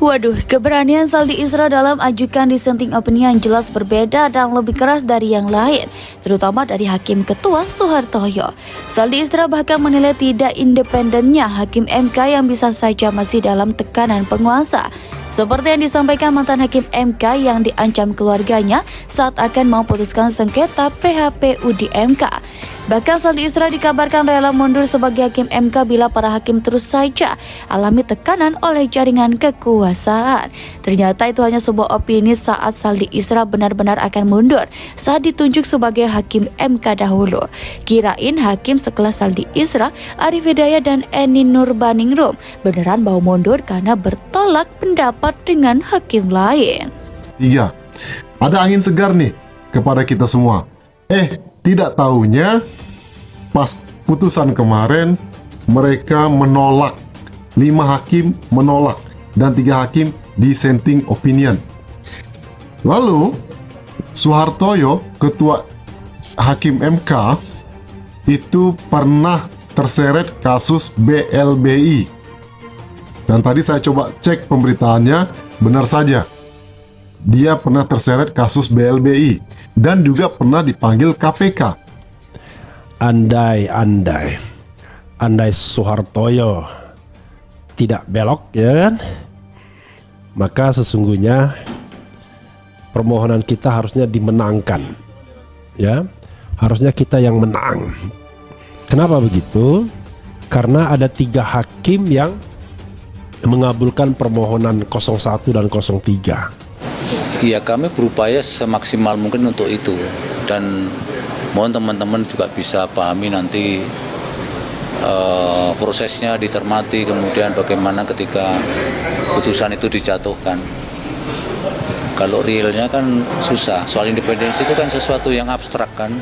Waduh, keberanian Saldi Isra dalam ajukan dissenting opinion jelas berbeda dan lebih keras dari yang lain, terutama dari Hakim Ketua Soehartoyo. Saldi Isra bahkan menilai tidak independennya Hakim MK yang bisa saja masih dalam tekanan penguasa. Seperti yang disampaikan mantan Hakim MK yang diancam keluarganya saat akan memutuskan sengketa PHPU di MK. Bahkan Saldi Isra dikabarkan rela mundur sebagai Hakim MK bila para hakim terus saja alami tekanan oleh jaringan kekuasaan. Ternyata itu hanya sebuah opini saat Saldi Isra benar-benar akan mundur saat ditunjuk sebagai Hakim MK dahulu. Kirain hakim sekelas Saldi Isra, Arief Hidayat dan Eni Nurbaningrum beneran mau mundur karena bertolak pendapat dengan hakim lain. 3. Ada angin segar nih kepada kita semua. Tidak tahunya pas putusan kemarin mereka menolak, 5 hakim menolak dan 3 hakim dissenting opinion. Lalu Soehartoyo, ketua Hakim MK, itu pernah terseret kasus BLBI. Dan tadi saya coba cek pemberitaannya, benar saja. Dia pernah terseret kasus BLBI dan juga pernah dipanggil KPK. Andai Soehartoyo tidak belok, ya kan? Maka sesungguhnya permohonan kita harusnya dimenangkan, ya. Harusnya kita yang menang. Kenapa begitu? Karena ada 3 hakim yang mengabulkan permohonan 01 dan 03. Ya, kami berupaya semaksimal mungkin untuk itu, dan mohon teman-teman juga bisa pahami nanti prosesnya dicermati, kemudian bagaimana ketika putusan itu dijatuhkan. Kalau realnya kan susah, soal independensi itu kan sesuatu yang abstrak kan,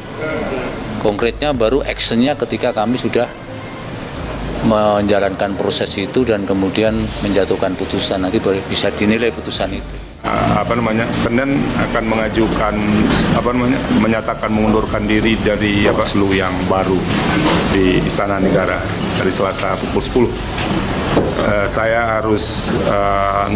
konkretnya baru actionnya ketika kami sudah menjalankan proses itu dan kemudian menjatuhkan putusan, nanti baru bisa dinilai putusan itu. Senin akan mengajukan menyatakan mengundurkan diri dari Bawaslu yang baru di Istana Negara dari Selasa pukul 10. Saya harus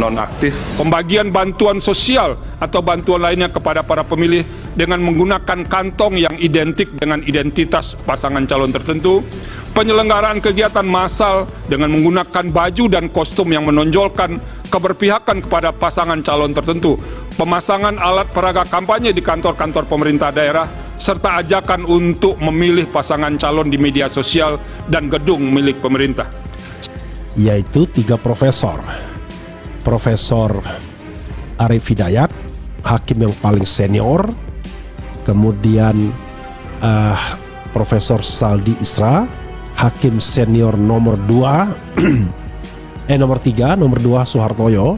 nonaktif. Pembagian bantuan sosial atau bantuan lainnya kepada para pemilih dengan menggunakan kantong yang identik dengan identitas pasangan calon tertentu, penyelenggaraan kegiatan massal dengan menggunakan baju dan kostum yang menonjolkan keberpihakan kepada pasangan calon tertentu, pemasangan alat peraga kampanye di kantor-kantor pemerintah daerah, serta ajakan untuk memilih pasangan calon di media sosial dan gedung milik pemerintah. Yaitu 3 profesor. Profesor Arief Hidayat, hakim yang paling senior, kemudian Profesor Saldi Isra, hakim senior nomor 2, nomor 3, nomor 2 Soehartoyo,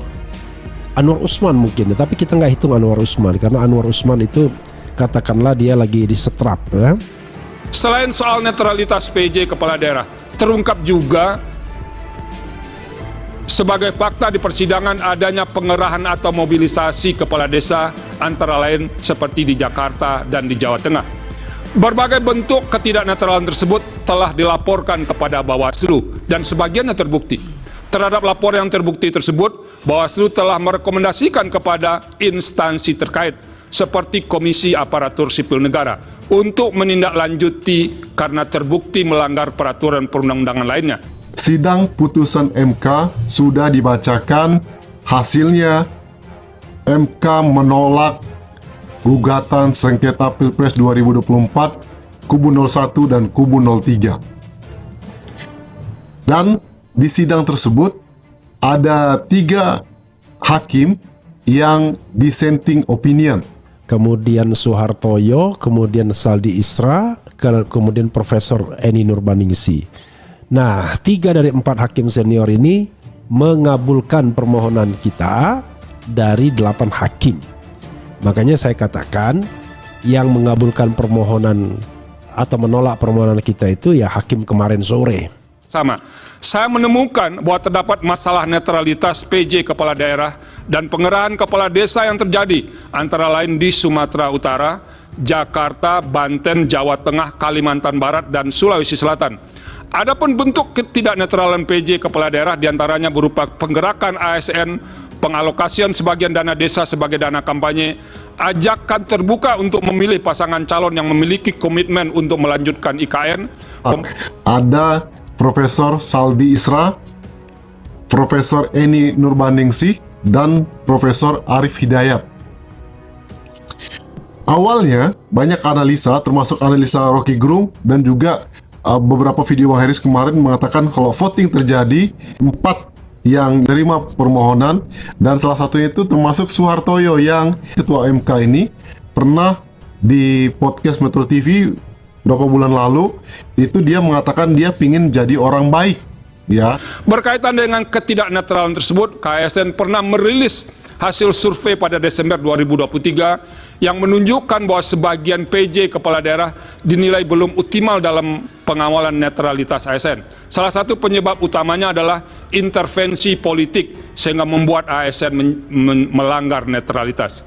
Anwar Usman mungkin, tapi kita nggak hitung Anwar Usman karena Anwar Usman itu katakanlah dia lagi disetrap, ya. Selain soal netralitas PJ kepala daerah, terungkap juga sebagai fakta di persidangan adanya pengerahan atau mobilisasi kepala desa antara lain seperti di Jakarta dan di Jawa Tengah. Berbagai bentuk ketidaknetralan tersebut telah dilaporkan kepada Bawaslu dan sebagiannya terbukti. Terhadap laporan yang terbukti tersebut, Bawaslu telah merekomendasikan kepada instansi terkait seperti Komisi Aparatur Sipil Negara untuk menindaklanjuti karena terbukti melanggar peraturan perundang-undangan lainnya. Sidang putusan MK sudah dibacakan, hasilnya MK menolak gugatan sengketa Pilpres 2024 kubu 01 dan kubu 03. Dan di sidang tersebut ada 3 hakim yang dissenting opinion. Kemudian Soehartoyo, kemudian Saldi Isra, kemudian Profesor Eni Nurbaningsi. Nah, 3 dari 4 hakim senior ini mengabulkan permohonan kita dari 8 hakim. Makanya saya katakan yang mengabulkan permohonan atau menolak permohonan kita itu ya hakim kemarin sore. Saya menemukan bahwa terdapat masalah netralitas PJ kepala daerah dan pengerahan kepala desa yang terjadi antara lain di Sumatera Utara, Jakarta, Banten, Jawa Tengah, Kalimantan Barat, dan Sulawesi Selatan. Adapun bentuk ketidaknetralan PJ kepala daerah diantaranya berupa penggerakan ASN, pengalokasian sebagian dana desa sebagai dana kampanye, ajakan terbuka untuk memilih pasangan calon yang memiliki komitmen untuk melanjutkan IKN. Ada Profesor Saldi Isra, Profesor Eni Nurbaningsih, dan Profesor Arif Hidayat. Awalnya banyak analisa, termasuk analisa Rocky Gerung dan juga beberapa video Bang Heris kemarin mengatakan kalau voting terjadi 4 yang menerima permohonan, dan salah satunya itu termasuk Suhartoyo yang ketua MK ini pernah di podcast Metro TV beberapa bulan lalu itu dia mengatakan dia pingin jadi orang baik, ya. Berkaitan dengan ketidaknetralan tersebut, KSN pernah merilis hasil survei pada Desember 2023 yang menunjukkan bahwa sebagian PJ kepala daerah dinilai belum optimal dalam pengawalan netralitas ASN. Salah satu penyebab utamanya adalah intervensi politik sehingga membuat ASN melanggar netralitas.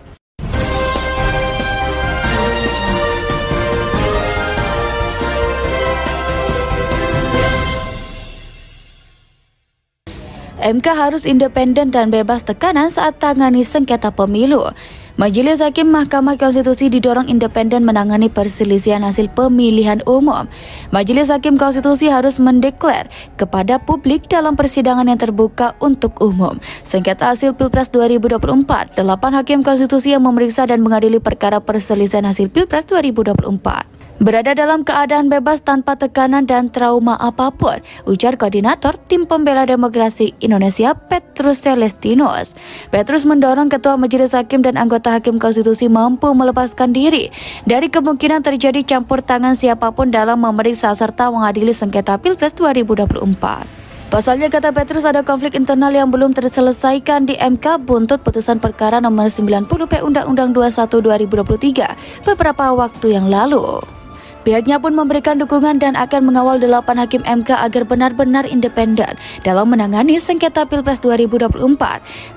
MK harus independen dan bebas tekanan saat tangani sengketa pemilu. Majelis Hakim Mahkamah Konstitusi didorong independen menangani perselisihan hasil pemilihan umum. Majelis Hakim Konstitusi harus mendeklar kepada publik dalam persidangan yang terbuka untuk umum sengketa hasil Pilpres 2024. 8 Hakim Konstitusi yang memeriksa dan mengadili perkara perselisihan hasil Pilpres 2024 berada dalam keadaan bebas tanpa tekanan dan trauma apapun, ujar Koordinator Tim Pembela Demokrasi Indonesia Petrus Celestinus. Petrus mendorong Ketua Majelis Hakim dan anggota Hakim Konstitusi mampu melepaskan diri dari kemungkinan terjadi campur tangan siapapun dalam memeriksa serta mengadili sengketa Pilpres 2024. Pasalnya, kata Petrus, ada konflik internal yang belum terselesaikan di MK buntut putusan perkara nomor 90 P Undang-Undang 21 2023 beberapa waktu yang lalu. Pihaknya pun memberikan dukungan dan akan mengawal 8 Hakim MK agar benar-benar independen dalam menangani sengketa Pilpres 2024.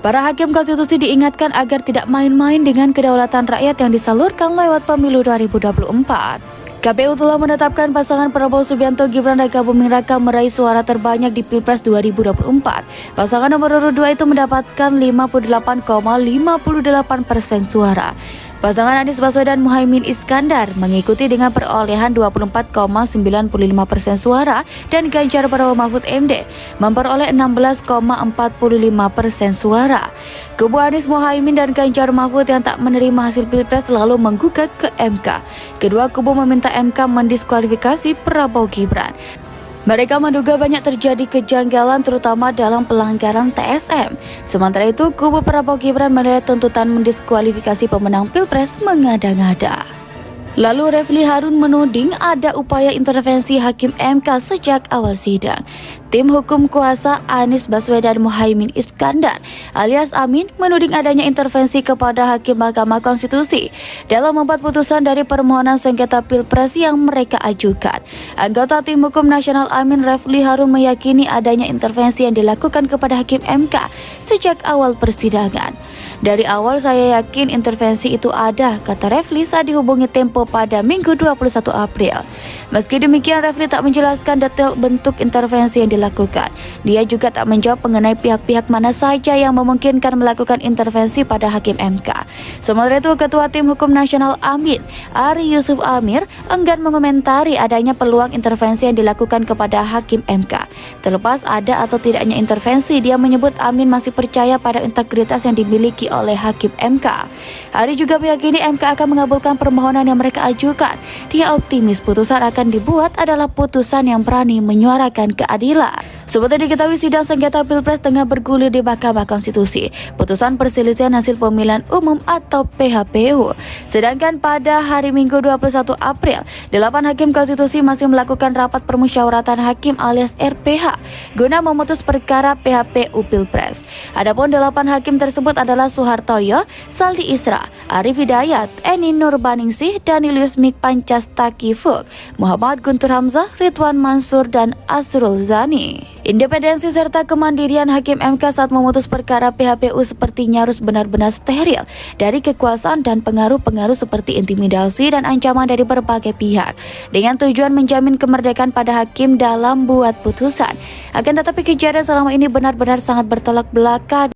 Para Hakim Konstitusi diingatkan agar tidak main-main dengan kedaulatan rakyat yang disalurkan lewat pemilu 2024. KPU telah menetapkan pasangan Prabowo Subianto Gibran Raka Buming Raka meraih suara terbanyak di Pilpres 2024. Pasangan nomor urut 2 itu mendapatkan 58,58% suara. Pasangan Anies Baswedan Muhaimin Iskandar mengikuti dengan perolehan 24,95% suara dan Ganjar Pranowo Mahfud MD memperoleh 16,45% suara. Kubu Anies Muhaimin dan Ganjar Mahfud yang tak menerima hasil Pilpres lalu menggugat ke MK. Kedua kubu meminta MK mendiskualifikasi Prabowo Gibran. Mereka menduga banyak terjadi kejanggalan terutama dalam pelanggaran TSM. Sementara itu, kubu Prabowo Gibran menilai tuntutan mendiskualifikasi pemenang Pilpres mengada-ngada. Lalu Refli Harun menuding ada upaya intervensi Hakim MK sejak awal sidang. Tim hukum kuasa Anies Baswedan Muhaimin Iskandar alias Amin menuding adanya intervensi kepada Hakim Mahkamah Konstitusi dalam membuat putusan dari permohonan sengketa Pilpres yang mereka ajukan. Anggota Tim Hukum Nasional Amin Refli Harun meyakini adanya intervensi yang dilakukan kepada Hakim MK sejak awal persidangan. Dari awal saya yakin intervensi itu ada, kata Refli saat dihubungi Tempo pada Minggu 21 April. Meski demikian, Refli tak menjelaskan detail bentuk intervensi yang dilakukan. Dia juga tak menjawab mengenai pihak-pihak mana saja yang memungkinkan melakukan intervensi pada Hakim MK. Sementara itu, Ketua Tim Hukum Nasional Amin, Ari Yusuf Amir, enggan mengomentari adanya peluang intervensi yang dilakukan kepada Hakim MK. Terlepas ada atau tidaknya intervensi, dia menyebut Amin masih percaya pada integritas yang dimiliki oleh Hakim MK. Ari juga meyakini MK akan mengabulkan permohonan yang mereka ajukan. Dia optimis putusan akan dibuat adalah putusan yang berani menyuarakan keadilan. Seperti diketahui, sidang sengketa Pilpres tengah bergulir di Mahkamah Konstitusi. Putusan perselisihan hasil pemilihan umum atau PHPU. Sedangkan pada hari Minggu 21 April, 8 Hakim Konstitusi masih melakukan rapat permusyawaratan hakim alias RPH guna memutus perkara PHPU Pilpres. Adapun 8 hakim tersebut adalah Suhartoyo, Saldi Isra, Arif Hidayat, Eni Nurbaningsih, Danilius Mik Pancastakifuk, Muhammad Guntur Hamzah, Ridwan Mansur, dan Asrul Zani. Independensi serta kemandirian Hakim MK saat memutus perkara PHPU sepertinya harus benar-benar steril dari kekuasaan dan pengaruh-pengaruh seperti intimidasi dan ancaman dari berbagai pihak dengan tujuan menjamin kemerdekaan pada hakim dalam buat putusan. Akan tetapi kejadian selama ini benar-benar sangat bertolak belakang